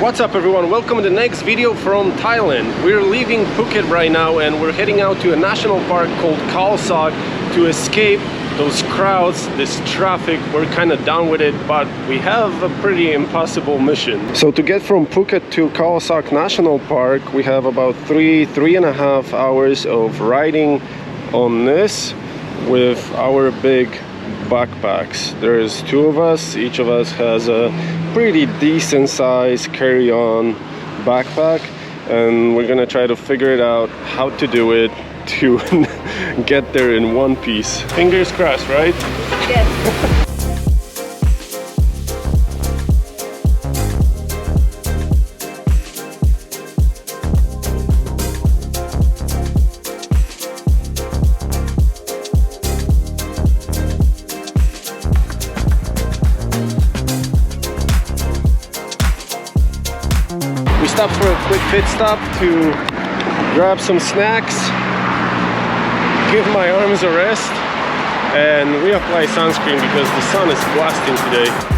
What's up everyone, welcome to the next video from Thailand. We're leaving Phuket right now and we're heading out to a national park called Khao Sok to escape those crowds, this traffic. We're kind of done with it, but we have a pretty impossible mission. So to get from Phuket to Khao Sok National Park, we have about three and a half hours of riding on this with our big backpacks. There's two of us, each of us has a pretty decent size carry-on backpack, and we're gonna try to figure it out how to do it to get there in one piece. Fingers crossed, right? Yes. Stop for a quick pit stop to grab some snacks, give my arms a rest, and reapply sunscreen because the sun is blasting today.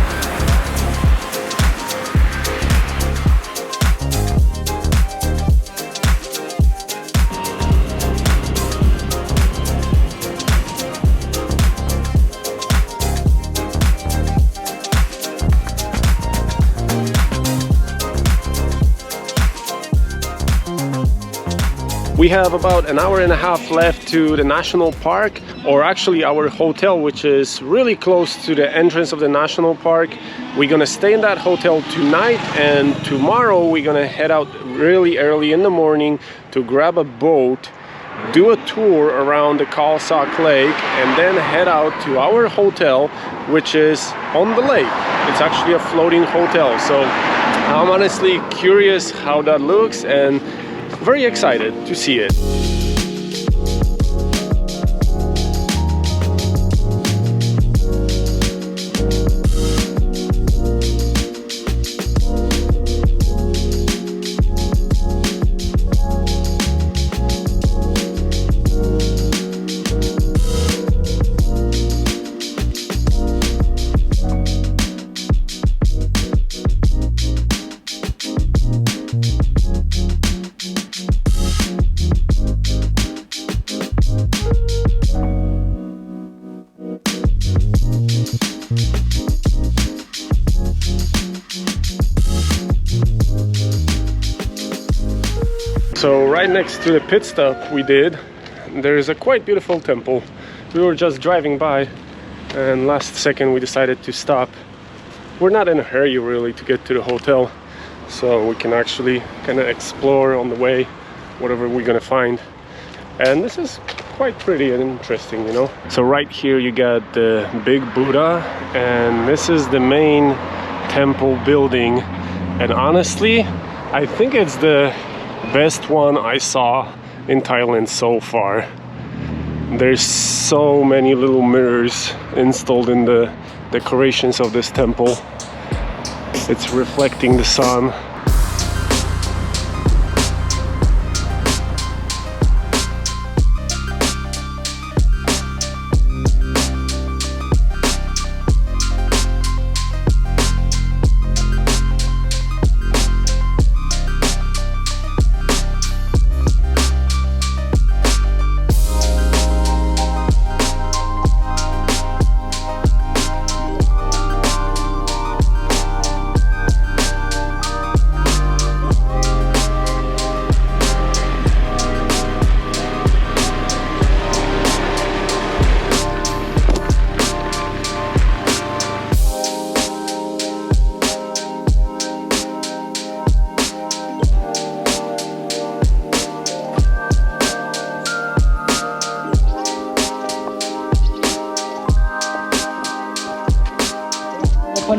We have about an hour and a half left to the national park, or actually our hotel, which is really close to the entrance of the national park. We're gonna stay in that hotel tonight, and tomorrow we're gonna head out really early in the morning to grab a boat, do a tour around the Khao Sok Lake, and then head out to our hotel, which is on the lake. It's actually a floating hotel, so I'm honestly curious how that looks and very excited to see it. So right next to the pit stop we did, there is a quite beautiful temple. We were just driving by and last second we decided to stop. We're not in a hurry really to get to the hotel, so we can actually kind of explore on the way whatever we're gonna find. And this is quite pretty and interesting, you know. So right here you got the big Buddha, and this is the main temple building, and honestly I think it's the best one I saw in Thailand so far. There's so many little mirrors installed in the decorations of this temple. It's reflecting the sun.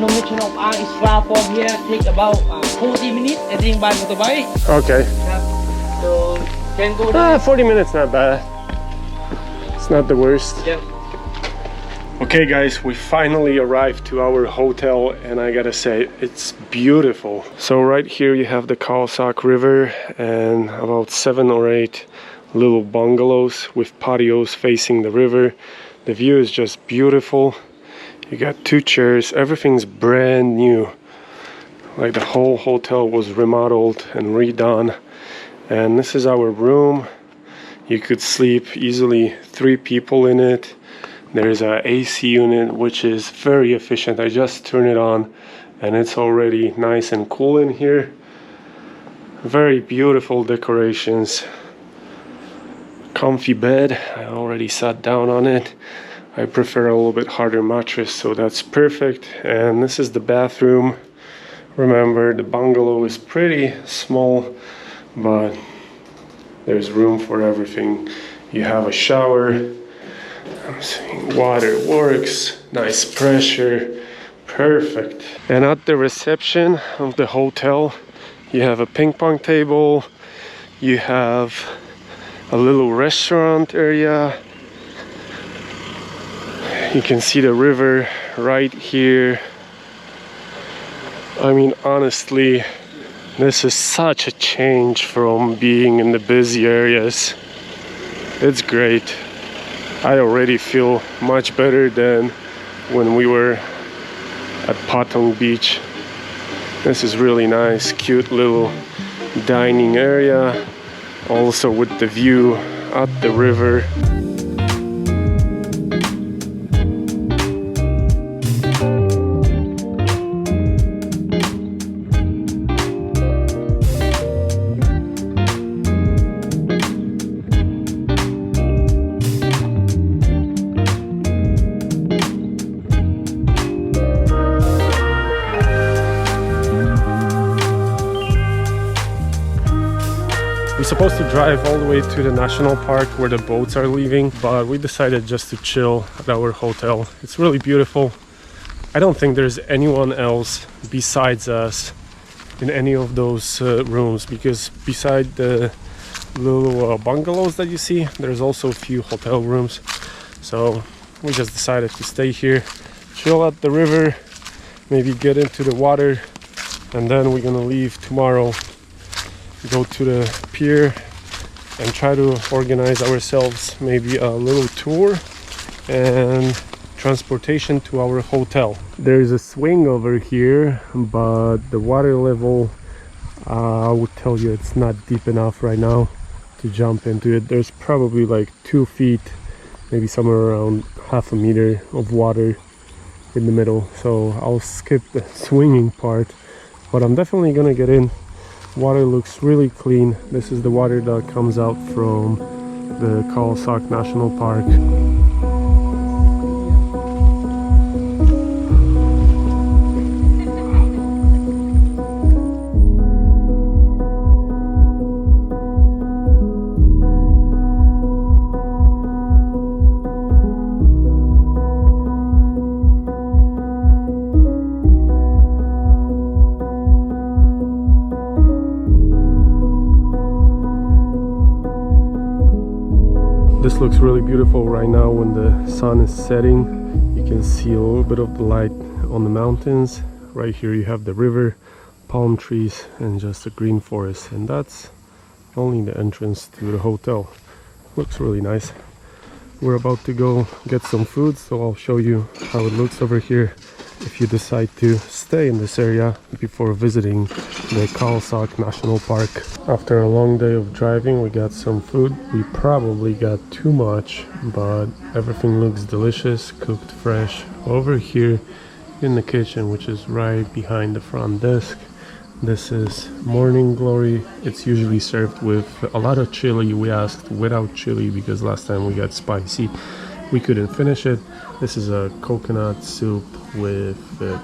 National Park is far from here. Take about 40 minutes. I think by motorbike. Okay. So can go there. 40 minutes, not bad. It's not the worst. Yeah. Okay guys, we finally arrived to our hotel and I gotta say, it's beautiful. So right here you have the Khao Sok River and about 7 or 8 little bungalows with patios facing the river. The view is just beautiful. You got 2 chairs, everything's brand new. Like the whole hotel was remodeled and redone. And this is our room. You could sleep easily 3 people in it. There's a AC unit which is very efficient. I just turned it on and it's already nice and cool in here. Very beautiful decorations. Comfy bed. I already sat down on it. I prefer a little bit harder mattress, so that's perfect. And this is the bathroom. Remember, the bungalow is pretty small, but there's room for everything. You have a shower. I'm seeing water works. Nice pressure. Perfect. And at the reception of the hotel, you have a ping pong table. You have a little restaurant area. You can see the river right here. I mean, honestly, this is such a change from being in the busy areas. It's great. I already feel much better than when we were at Patong Beach. This is really nice, cute little dining area, also with the view at the river. We're supposed to drive all the way to the national park where the boats are leaving, but we decided just to chill at our hotel. It's really beautiful. I don't think there's anyone else besides us in any of those rooms, because beside the little bungalows that you see, there's also a few hotel rooms. So we just decided to stay here, chill at the river, maybe get into the water, and then we're gonna leave tomorrow, go to the pier and try to organize ourselves maybe a little tour and transportation to our hotel. There is a swing over here, but the water level, I would tell you it's not deep enough right now to jump into it. There's probably like 2 feet, maybe somewhere around half a meter of water in the middle, so I'll skip the swinging part, but I'm definitely gonna get in. Water looks really clean. This is the water that comes out from the Khao Sok National Park. This looks really beautiful right now when the sun is setting. You can see a little bit of the light on the mountains. Right here you have the river, palm trees, and just a green forest. And that's only the entrance to the hotel. Looks really nice. We're about to go get some food, so I'll show you how it looks over here if you decide to stay in this area before visiting the Khao Sok National Park. After a long day of driving, we got some food. We probably got too much, but everything looks delicious, cooked fresh. Over here in the kitchen, which is right behind the front desk, this is morning glory. It's usually served with a lot of chili. We asked without chili because last time we got spicy. We couldn't finish it. This is a coconut soup with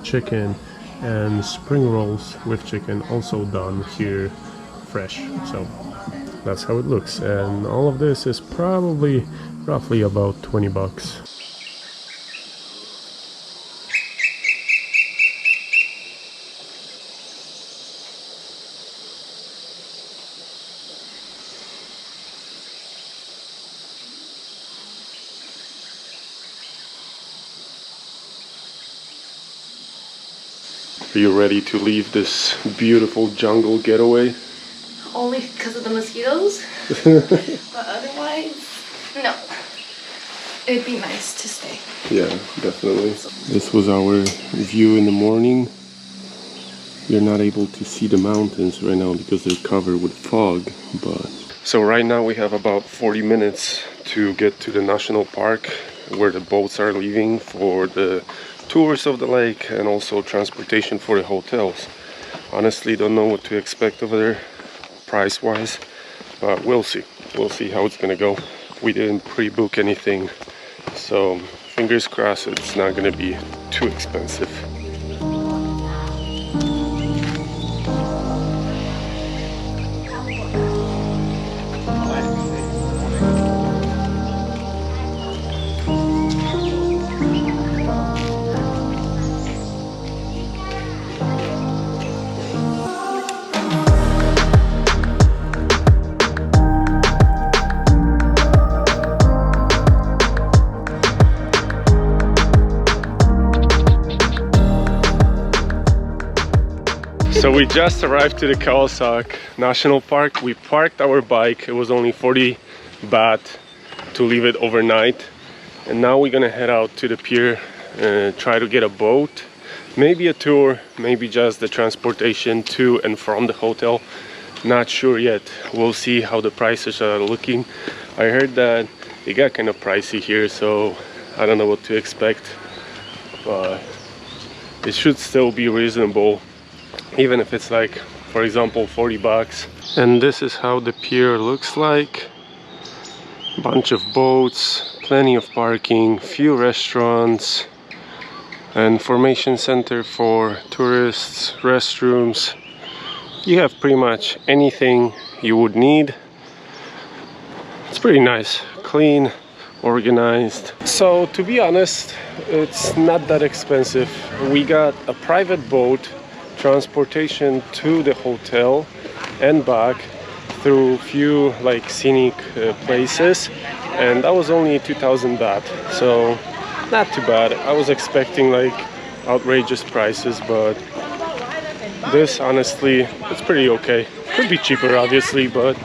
chicken and spring rolls with chicken, also done here fresh. So that's how it looks, and all of this is probably roughly about 20 bucks. Are you ready to leave this beautiful jungle getaway? Only because of the mosquitoes, but otherwise, no. It'd be nice to stay. Yeah, definitely. This was our view in the morning. you're not able to see the mountains right now because they're covered with fog. But so right now we have about 40 minutes to get to the national park where the boats are leaving for the tours of the lake and also transportation for the hotels. Honestly, don't know what to expect over there price wise, but we'll see how it's gonna go. We didn't pre-book anything, so fingers crossed it's not gonna be too expensive. So we just arrived to the Khao Sok National Park. We parked our bike. It was only 40 baht to leave it overnight. And now we're gonna head out to the pier and try to get a boat. Maybe a tour, maybe just the transportation to and from the hotel. Not sure yet. We'll see how the prices are looking. I heard that it got kind of pricey here, so I don't know what to expect. But it should still be reasonable, even if it's like, for example, 40 bucks. And this is how the pier looks like. Bunch of boats, plenty of parking, few restaurants, and information center for tourists, restrooms. You have pretty much anything you would need. It's pretty nice, clean, organized. So to be honest, it's not that expensive. We got a private boat, transportation to the hotel and back through few like scenic places, and that was only 2,000 baht, so not too bad. I was expecting like outrageous prices, but this honestly it's pretty okay. Could be cheaper obviously, but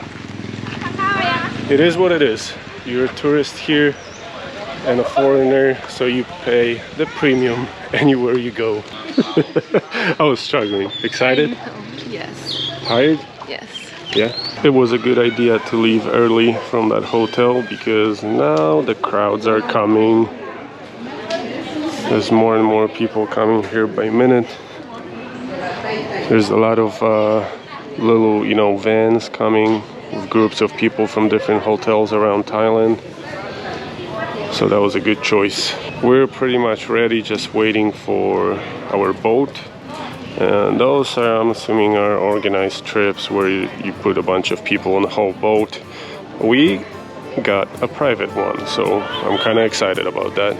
it is what it is. You're a tourist here and a foreigner, so you pay the premium anywhere you go. I was struggling. Excited? Yes. Tired? Yes. Yeah. It was a good idea to leave early from that hotel because now the crowds are coming. There's more and more people coming here by minute. There's a lot of little, you know, vans coming with groups of people from different hotels around Thailand. So that was a good choice. We're pretty much ready, just waiting for our boat. And those are, I'm assuming, are organized trips where you put a bunch of people on the whole boat. We got a private one, so I'm kind of excited about that.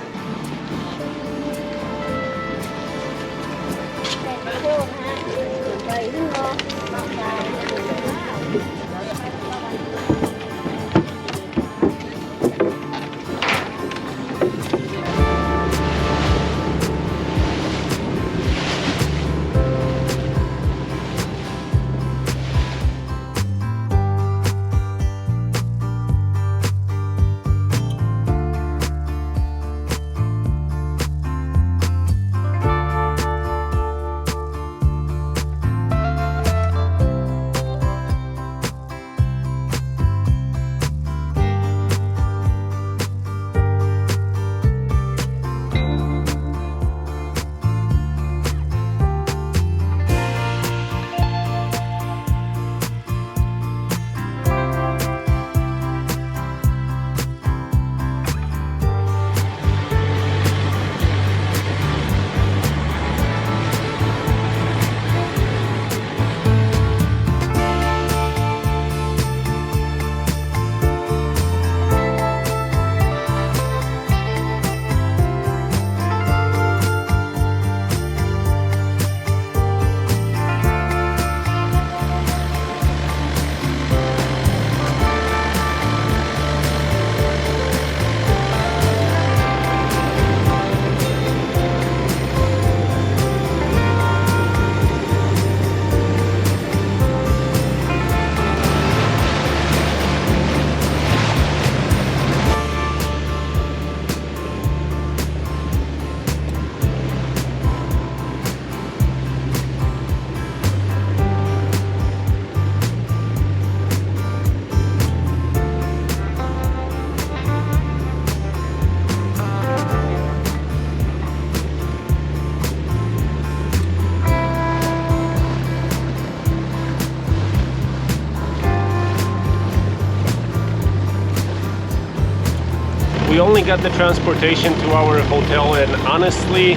We only got the transportation to our hotel, and honestly,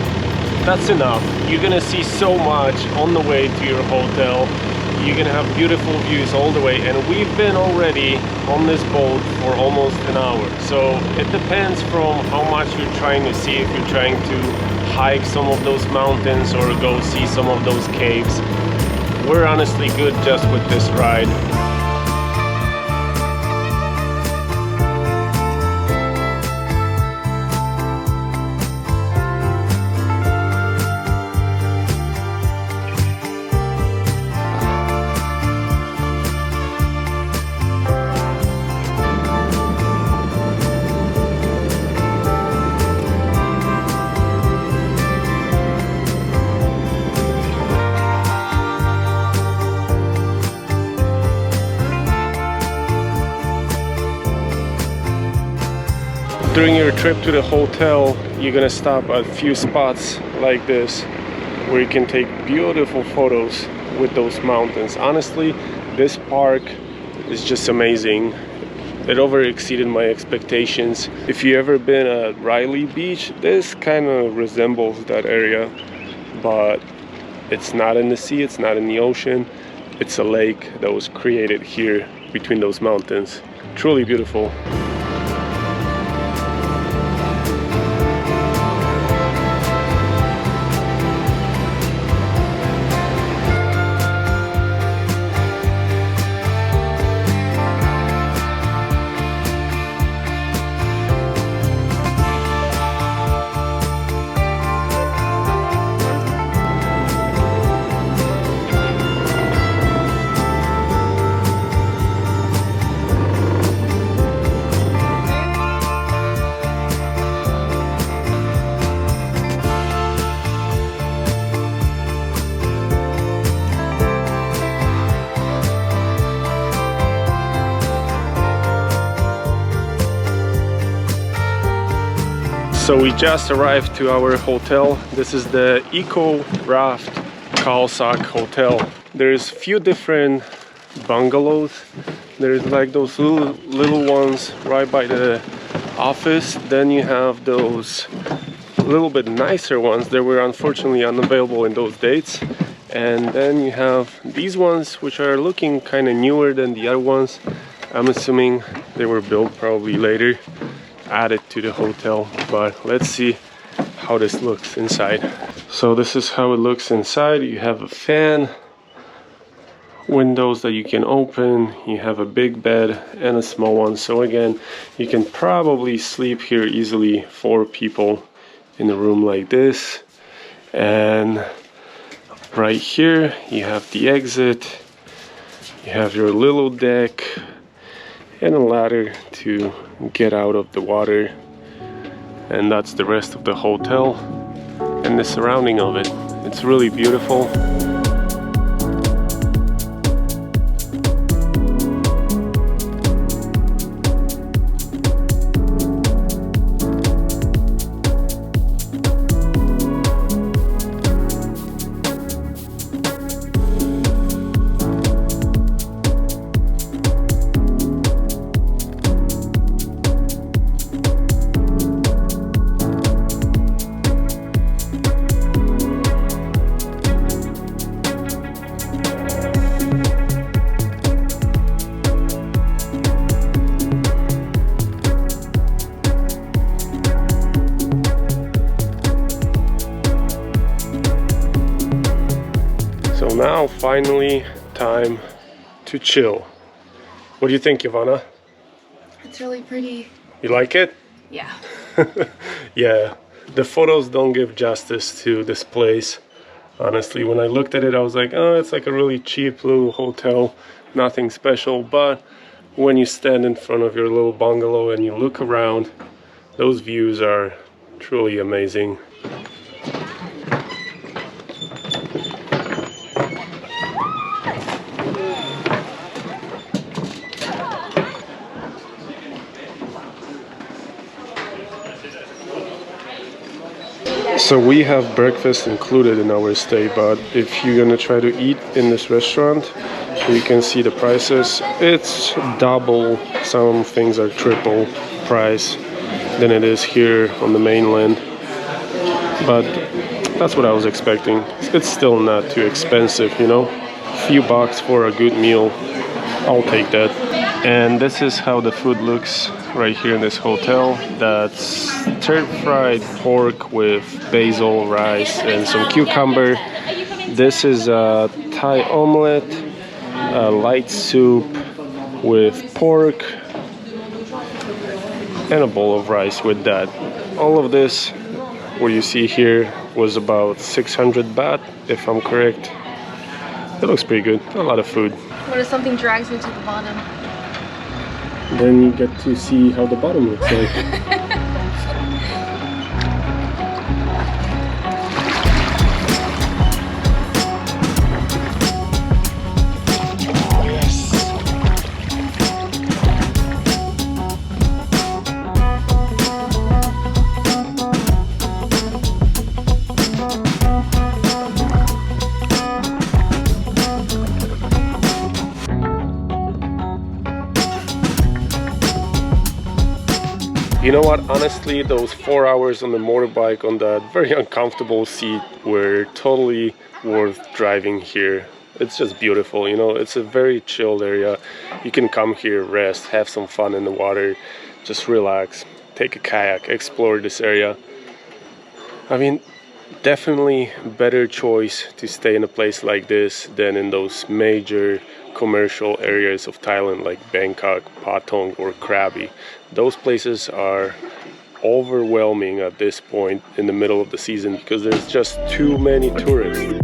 that's enough. You're gonna see so much on the way to your hotel. You're gonna have beautiful views all the way, and we've been already on this boat for almost an hour. So it depends from how much you're trying to see. If you're trying to hike some of those mountains or go see some of those caves, we're honestly good just with this ride. During your trip to the hotel, you're gonna stop at a few spots like this where you can take beautiful photos with those mountains. Honestly, this park is just amazing. It over exceeded my expectations. If you ever been at Riley Beach, this kind of resembles that area, but it's not in the sea, it's not in the ocean. It's a lake that was created here between those mountains. Truly beautiful. So we just arrived to our hotel. This is the Eco Raft Khao Sok Hotel. There's a few different bungalows. There's like those little ones right by the office. Then you have those little bit nicer ones that were unfortunately unavailable in those dates. And then you have these ones which are looking kind of newer than the other ones. I'm assuming they were built probably later, added to the hotel, but let's see how this looks inside. So this is how it looks inside. You have a fan, windows that you can open, you have a big bed and a small one. So again, you can probably sleep here easily, 4 people in a room like this. And right here you have the exit, you have your little deck and a ladder to get out of the water, and that's the rest of the hotel and the surrounding of it. It's really beautiful. So now finally time to chill. What do you think, Ivana? It's really pretty. You like it? Yeah. Yeah, the photos don't give justice to this place. Honestly, when I looked at it, I was like, oh, it's like a really cheap little hotel, nothing special. But when you stand in front of your little bungalow and you look around, those views are truly amazing. So we have breakfast included in our stay, but if you're gonna try to eat in this restaurant, you can see the prices. It's double, some things are triple price. than it is here on the mainland. But that's what I was expecting. It's still not too expensive, you know. A few bucks for a good meal, I'll take that. And this is how the food looks right here in this hotel. That's stir-fried pork with basil, rice, and some cucumber. This is a Thai omelette, a light soup with pork, and a bowl of rice with that. All of this, what you see here, was about 600 baht, if I'm correct. It looks pretty good. A lot of food. What if something drags me to the bottom? Then you get to see how the bottom looks like. You know what, honestly, those 4 hours on the motorbike on that very uncomfortable seat were totally worth driving here. It's just beautiful, you know, it's a very chilled area. You can come here, rest, have some fun in the water, just relax, take a kayak, explore this area. I mean, definitely better choice to stay in a place like this than in those major commercial areas of Thailand like Bangkok, Patong, or Krabi. Those places are overwhelming at this point in the middle of the season because there's just too many tourists.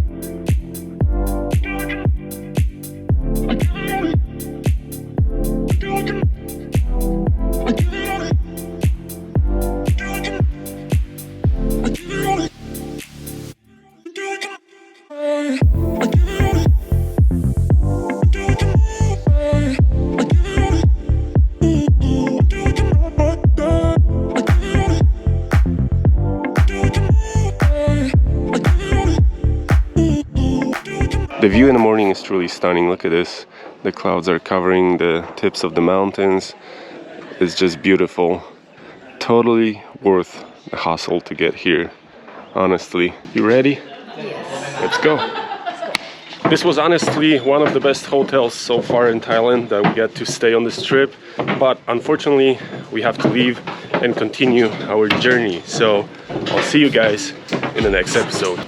The view in the morning is truly stunning. Look at this. The clouds are covering the tips of the mountains. It's just beautiful. Totally worth the hustle to get here, honestly. You ready? Yes. Let's go. This was honestly one of the best hotels so far in Thailand that we got to stay on this trip. But unfortunately, we have to leave and continue our journey. So I'll see you guys in the next episode.